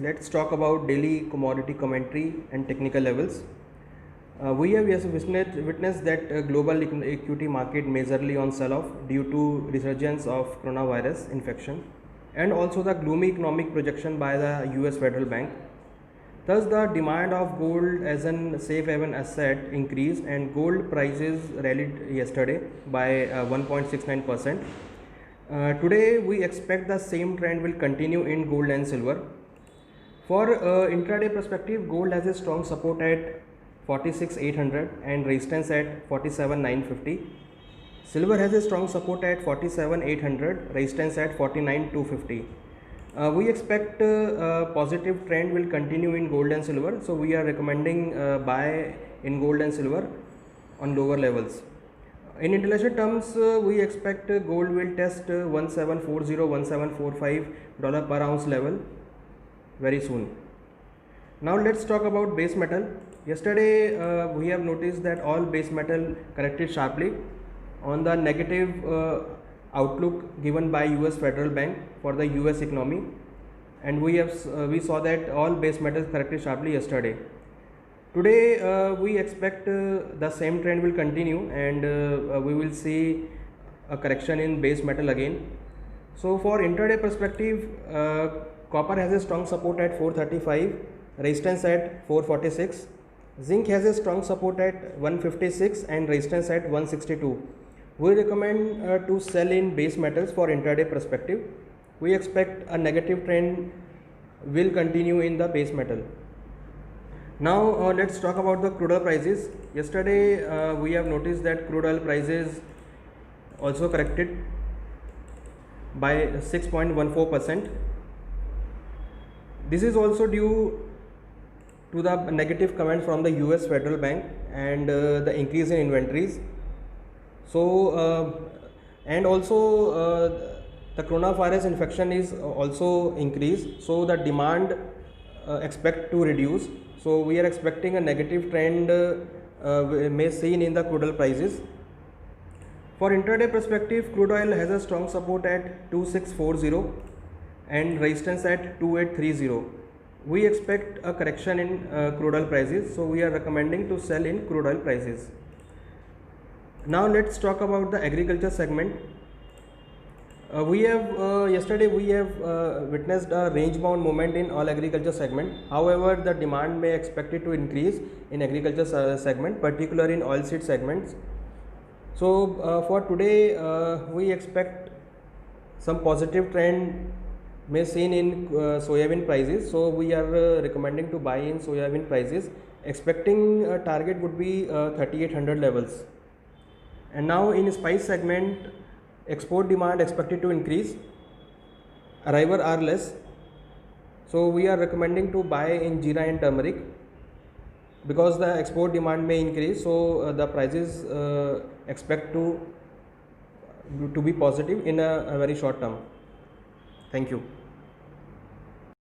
let's talk about daily commodity commentary and technical levels. We have witnessed that global equity market majorly on sell-off due to resurgence of coronavirus infection and also the gloomy economic projection by the US Federal Bank. Thus, the demand of gold as an safe haven asset increased and gold prices rallied yesterday by 1.69%. Today, we expect the same trend will continue in gold and silver. For intraday perspective, gold has a strong support at 46,800 and resistance at 47,950. Silver has a strong support at 47,800, resistance at 49,250. We expect positive trend will continue in gold and silver, so we are recommending buy in gold and silver on lower levels. In international terms, we expect gold will test 1740 1745 dollar per ounce level very soon. Now let's talk about base metal. Yesterday we have noticed that all base metal corrected sharply on the negative outlook given by US Federal Bank for the US economy, and we saw that all base metals corrected sharply yesterday. Today we expect the same trend will continue, and we will see a correction in base metal again. So for intraday perspective, copper has a strong support at 435, resistance at 446. Zinc has a strong support at 156 and resistance at 162. We recommend to sell in base metals for intraday perspective. We expect a negative trend will continue in the base metal. Now let's talk about the crude oil prices. Yesterday we have noticed that crude oil prices also corrected by 6.14%. This is also due to the negative comment from the US Federal Bank and the increase in inventories. So and also the coronavirus infection is also increased, so the demand expect to reduce. So we are expecting a negative trend may seen in the crude oil prices. For intraday perspective, crude oil has a strong support at 2640 and resistance at 2830. We expect a correction in crude oil prices, so we are recommending to sell in crude oil prices. Now let's talk about the agriculture segment. Yesterday we have witnessed a range bound movement in all agriculture segment. However, the demand may expected to increase in agriculture segment, particularly in oilseed segments. So for today we expect some positive trend may seen in soybean prices, so we are recommending to buy in soybean prices, expecting target would be 3800 levels. And now in spice segment, export demand expected to increase, arrival are less, so we are recommending to buy in jeera and turmeric because the export demand may increase, so the prices expect to be positive in a very short term. Thank you.